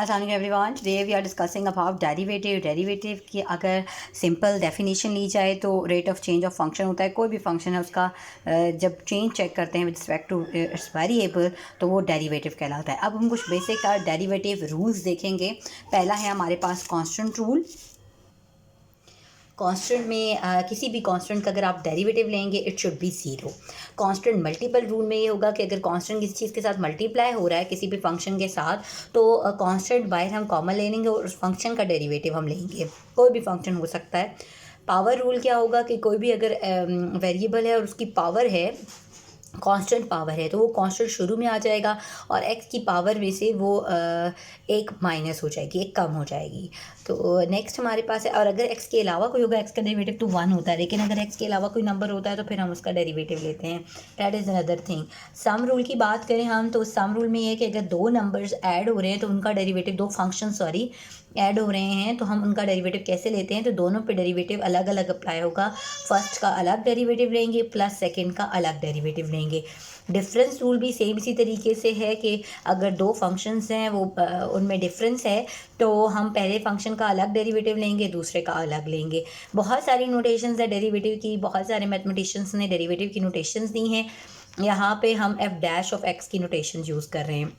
अस्सलाम वालेकुम everyone. Today we are discussing about derivative की अगर सिंपल डेफिनेशन ली जाए तो rate of change of function होता है। कोई भी फंक्शन है उसका जब चेंज चेक करते हैं with respect to its variable तो वो डेरिवेटिव कहलाता है। अब हम कुछ बेसिक डेरिवेटिव रूल्स देखेंगे। पहला है हमारे पास कांस्टेंट रूल। कांस्टेंट में किसी भी कांस्टेंट का अगर आप डेरिवेटिव लेंगे it should be zero. Constant multiple rule में ये होगा कि अगर कांस्टेंट किसी चीज़ के साथ मल्टीप्लाई हो रहा है किसी भी फंक्शन के साथ तो कांस्टेंट बाहर हम कॉमन ले लेंगे और उस फंक्शन का डेरिवेटिव हम लेंगे। कोई भी फंक्शन हो सकता है। पावर रूल क्या होगा कि कोई भी अगर वेरिएबल है और उसकी पावर है कांस्टेंट पावर है तो वो कांस्टेंट शुरू में आ जाएगा और एक्स की पावर में से वो एक माइनस हो जाएगी, एक कम हो जाएगी। तो नेक्स्ट हमारे पास है, और अगर एक्स के अलावा कोई होगा एक्स का डेरिवेटिव तो वन होता है, लेकिन अगर एक्स के अलावा कोई नंबर होता है तो फिर हम उसका डेरिवेटिव लेते हैं। That is another thing. Sum rule की बात करें हम तो सम रूल में ये है कि अगर दो नंबर्स ऐड हो रहे हैं तो उनका डेरिवेटिव, दो फंक्शन ऐड हो रहे हैं तो हम उनका डेरिवेटिव कैसे लेते हैं, तो दोनों पे डेरिवेटिव अलग अलग अप्लाई होगा। फर्स्ट का अलग डेरिवेटिव लेंगे प्लस सेकंड का अलग डेरिवेटिव लेंगे। डिफरेंस रूल भी सेम इसी तरीके से है कि अगर दो फंक्शंस हैं वो उनमें डिफरेंस है तो हम पहले फंक्शन का अलग डेरिवेटिव लेंगे दूसरे का अलग लेंगे। बहुत सारी नोटेशंस है डेरिवेटिव की, बहुत सारे मैथमेटिशियंस ने डेरिवेटिव की नोटेशंस दी हैं। यहाँ पे हम एफ डैश ऑफ एक्स की नोटेशन यूज़ कर रहे हैं।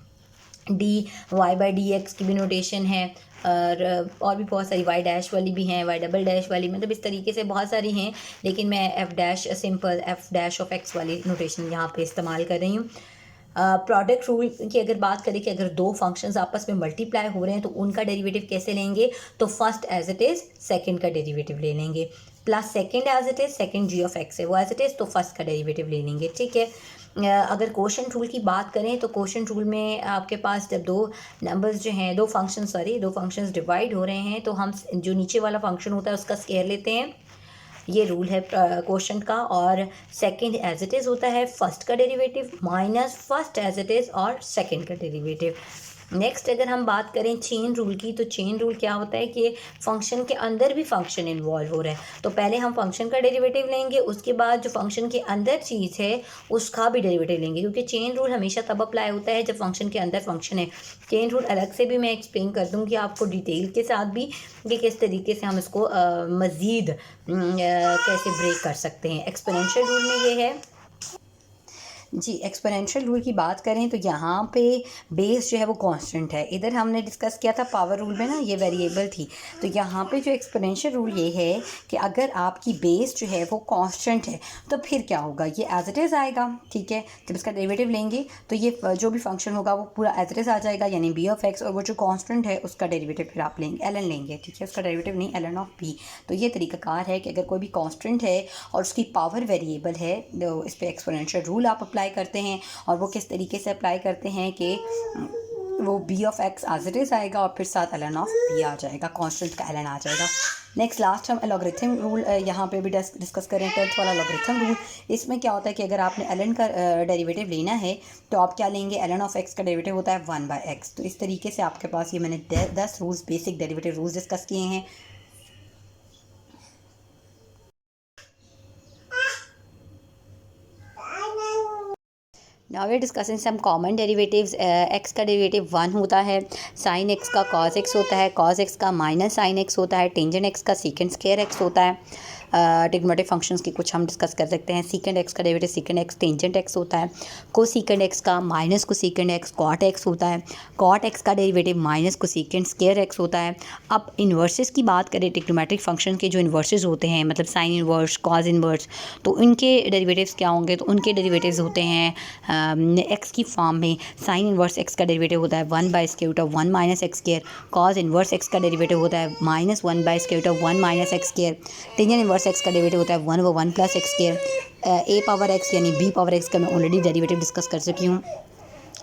D y by d x की भी नोटेशन है और भी बहुत सारी वाई डैश वाली भी हैं, वाई डबल डैश वाली, मतलब इस तरीके से बहुत सारी हैं, लेकिन मैं F dash simple F dash of x वाली नोटेशन यहाँ पे इस्तेमाल कर रही हूँ। प्रोडक्ट रूल की अगर बात करें कि अगर दो फंक्शंस आपस में मल्टीप्लाई हो रहे हैं तो उनका डेरिवेटिव कैसे लेंगे, तो first as it is second का डेरिवेटिव ले लेंगे, plus second as it is, second g of x है वो एज इट इज़ तो फर्स्ट का डेरिवेटिव ले लेंगे। ठीक है। अगर क्वोशंट रूल की बात करें तो क्वोशंट रूल में आपके पास जब दो नंबर्स जो हैं, दो फंक्शंस डिवाइड हो रहे हैं तो हम जो नीचे वाला फंक्शन होता है उसका स्क्वायर लेते हैं। ये रूल है क्वोशंट का। और सेकंड एज इट इज़ होता है फर्स्ट का derivative minus first as it is और सेकंड का डेरिवेटिव। नेक्स्ट अगर हम बात करें चेन रूल की तो चेन रूल क्या होता है कि फंक्शन के अंदर भी फंक्शन इन्वॉल्व हो रहा है तो पहले हम फंक्शन का डेरिवेटिव लेंगे, उसके बाद जो फंक्शन के अंदर चीज़ है उसका भी डेरिवेटिव लेंगे, क्योंकि चेन रूल हमेशा तब अप्लाई होता है जब फंक्शन के अंदर फंक्शन है। चेन रूल अलग से भी मैं एक्सप्लेन कर दूँगी आपको डिटेल के साथ भी कि किस तरीके से हम इसको मज़ीद कैसे ब्रेक कर सकते हैं। एक्सपोनेंशियल रूल में ये है जी। एक्सपोनेंशियल रूल की बात करें तो यहाँ पे बेस जो है वो कांस्टेंट है। इधर हमने डिस्कस किया था पावर रूल में ना, ये वेरिएबल थी। तो यहाँ पे जो एक्सपोनेंशियल रूल ये है कि अगर आपकी बेस जो है वो कांस्टेंट है तो फिर क्या होगा, ये एज इट इज़ आएगा। ठीक है। जब इसका डेरिवेटिव लेंगे तो ये जो भी फंक्शन होगा वो पूरा एज इट इज़ आ जाएगा, यानी बी ऑफ एक्स, और वो जो कांस्टेंट है उसका डेरिवेटिव फिर आप लेंगे एल एन लेंगे। ठीक है। उसका डेरिवेटिव नहीं, एल एन ऑफ बी। तो ये तरीकाकार है कि अगर कोई भी कांस्टेंट है और उसकी पावर वेरिएबल है तो इस पर एक्सपोनेंशियल रूल आप अप्लाई करते हैं। और वो किस तरीके से अप्लाई करते हैं कि वो b of x as it is आएगा और फिर साथ एल एन ऑफ बी आ जाएगा, कांस्टेंट का एल एन आ जाएगा। नेक्स्ट लास्ट हम लॉगरिथम रूल यहाँ पे भी डिस्कस करें, 10th वाला लॉगरिथम रूल। इसमें क्या होता है कि अगर आपने एल एन का डेरिवेटिव लेना है तो आप क्या लेंगे, एल एन ऑफ एक्स का डेरिवेटिव होता है 1/x। तो इस तरीके से आपके पास ये मैंने 10 rules, basic derivative rules discuss किए हैं। Now we discussing some common derivatives. X का डेरिवेटिव 1 होता है, साइन एक्स का कॉस एक्स होता है, कॉस एक्स का माइनस साइन एक्स होता है, टेंजेंट एक्स का सीकेंड स्क्वायर एक्स होता है। ट्रिग्नोमेट्रिक फंक्शंस की कुछ हम डिस्कस कर सकते हैं। सीकेंड एक्स का डेरिवेटिव सीकेंड एक्स टेंजेंट एक्स होता है, को सीकेंड एक्स का माइनस को सीकेंड एक्स कॉट एक्स होता है, कॉट एक्स का डेरिवेटिव माइनस को सीकेंड स्क्वायर एक्स होता है। अब इन्वर्सेस की बात करें, ट्रिग्नोमेट्रिक फंक्शन के जो इन्वर्सेस होते हैं, मतलब साइन इन्वर्स, कॉज इन्वर्स, तो उनके डेरिवेटिव्स क्या होंगे, तो उनके डेरिवेटिव्स होते हैं एक्स की फॉर्म में। साइन इन्वर्स एक्स का डेरिवेटिव होता है 1/√1 minus x square, cos inverse x का डेरिवेटिव होता है -1/√1 minus x square, tangent inverse x का डेरिवेटिव होता है 1/1 plus x square. A power x यानी बी पावर एक्स का मैं ऑलरेडी डेरिवेटिव डिस्कस कर चुकी हूँ।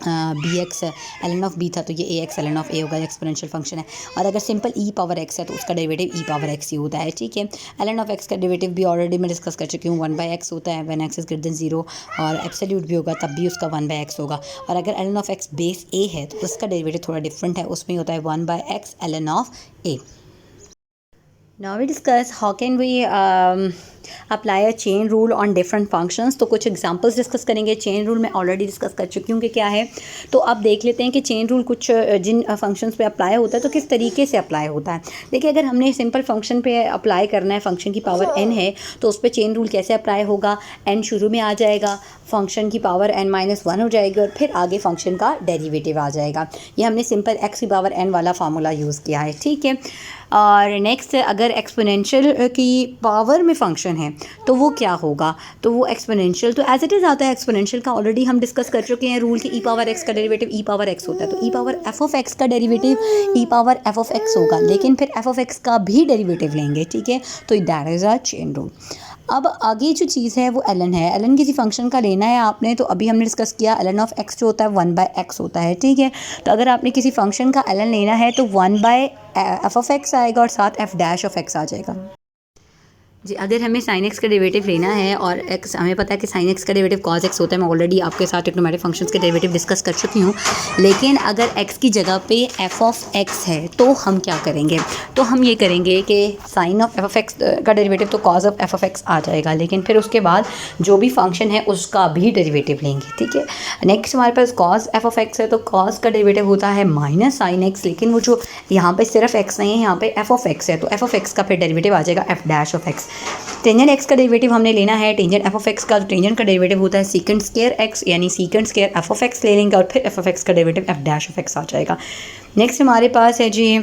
B x l N of b था तो ये a x l N of a होगा, एक्सपोनेंशियल फंक्शन है। और अगर सिंपल ई पावर एक्स है तो उसका डेरिवेटिव ई पावर एक्स ही होता है। ठीक है। एल एन ऑफ एक्स का डेरिवेटिव भी ऑलरेडी मैं डिस्कस कर चुकी हूँ, 1/x होता है when x is greater than 0, और एब्सोल्यूट भी होगा तब भी उसका 1/x होगा। और अगर L N of x base a है तो उसका डेरिवेटिव थोड़ा डिफरेंट है, उसमें होता है 1/x l N of a. Now we discuss how can we apply a chain rule on different functions. तो कुछ एग्जांपल्स डिस्कस करेंगे। चेन रूल मैं ऑलरेडी डिस्कस कर चुकी हूँ कि क्या है। तो अब देख लेते हैं कि चेन रूल कुछ जिन फंक्शंस पे अप्लाई होता है तो किस तरीके से अप्लाई होता है। देखिए, अगर हमने सिंपल फंक्शन पे अप्लाई करना है, फंक्शन की पावर n है, तो उस पर चेन रूल कैसे अप्लाई होगा। n शुरू में आ जाएगा, फंक्शन की पावर n-1 हो जाएगी और फिर आगे फंक्शन का डेरिवेटिव आ जाएगा। ये हमने सिंपल x की पावर n वाला फार्मूला यूज़ किया है, ठीक है। और नेक्स्ट, अगर एक्सपोनेंशियल की पावर में फंक्शन है तो वो क्या होगा, तो वो एक्सपोनेंशियल तो एज इट इज़ आता है। एक्सपोनेंशियल का ऑलरेडी हम डिस्कस कर चुके हैं रूल कि ई पावर एक्स का डेरिवेटिव ई पावर एक्स होता है, तो ई पावर एफ ऑफ एक्स का derivative E power F of x होगा, लेकिन फिर एफ ऑफ एक्स का भी डेरिवेटिव लेंगे, ठीक है। तो that is a chain rule. अब आगे जो चीज़ है वो ln है। ln किसी फंक्शन का लेना है आपने, तो अभी हमने डिस्कस किया ln ऑफ x जो होता है 1/x होता है, ठीक है। तो अगर आपने किसी फंक्शन का ln लेना है तो 1/f ऑफ x आएगा और साथ f डैश ऑफ x आ जाएगा। जी, अगर हमें sin x का डेरिवेटिव लेना है और x हमें पता है कि sin x का डेरिवेटिव cos x होता है, मैं ऑलरेडी आपके साथ ट्रिग्नोमेट्रिक फंक्शंस के डेरिवेटिव डिस्कस कर चुकी हूँ। लेकिन अगर x की जगह पे f ऑफ x है तो हम क्या करेंगे, तो हम ये करेंगे कि sin of f of x का डेरिवेटिव तो cos of f of x आ जाएगा, लेकिन फिर उसके बाद जो भी फंक्शन है उसका भी डेरिवेटिव लेंगे, ठीक है। नेक्स्ट हमारे पास cos f ऑफ x है, तो cos का डेरिवेटिव होता है माइनस sin x, लेकिन वो जो यहाँ पे सिर्फ x नहीं है, यहाँ पे f ऑफ x है, तो f ऑफ x का फिर डेरिवेटिव आ जाएगा f dash of x। Tangent x का डेरिवेटिव हमने लेना है टेंजेंट f ऑफ x का, तो टेंजेंट का डेरिवेटिव होता है सीकेंट स्क्वायर x, यानी secant square f of x ले लेंगे और फिर f ऑफ x का derivative f dash of x आ जाएगा। नेक्स्ट हमारे पास है जी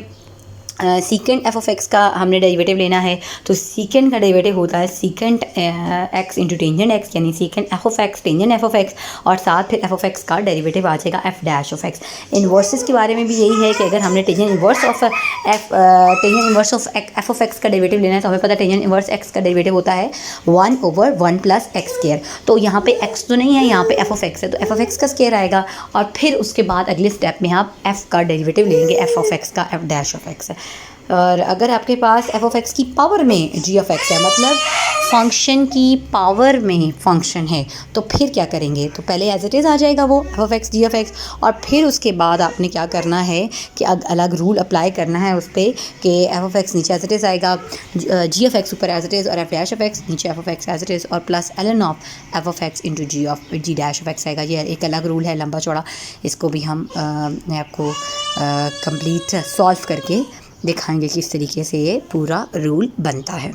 सीकेंट एफ ऑफ एक्स का हमने डेरिवेटिव लेना है, तो सीकेंट का डेरिवेटिव होता है secant x into tangent x, यानी secant f of x tangent f of x, और साथ फिर एफ ऑफ एक्स का डेरिवेटिव आ जाएगा f dash of x. Inverses के बारे में भी यही है कि अगर हमने tangent inverse of f of x का डेरिवेटिव लेना है, तो हमें पता है टेंजेंट इन्वर्स एक्स का डेरिवेटिव होता है 1/1 + x स्क्वायर। तो यहाँ पे x तो नहीं है, यहाँ पे एफ ऑफ एक्स है, तो एफ ऑफ एक्स का स्क्वायर आएगा और फिर उसके बाद अगले स्टेप में आप एफ का डेरिवेटिव लेंगे, एफ ऑफ एक्स का, एफ डैश ऑफ एक्स है। और अगर आपके पास एफ ऑफ एक्स की पावर में जी ऑफ एक्स है, मतलब फंक्शन की पावर में फंक्शन है, तो फिर क्या करेंगे, तो पहले एज इट इज़ आ जाएगा वो f of x g of x, और फिर उसके बाद आपने क्या करना है कि अलग रूल अप्लाई करना है उस पर कि एफ ऑफ एक्स नीचे एज इट इज़ आएगा, जी ऑफ एक्स ऊपर एज इट इज़ और एफ डैश ऑफ एक्स नीचे f of x as it is, और plus ln of f of x into g dash of x आएगा। ये एक अलग रूल है लंबा चौड़ा, इसको भी हम मैं आपको कंप्लीट सॉल्व करके दिखाएंगे किस तरीके से ये पूरा रूल बनता है।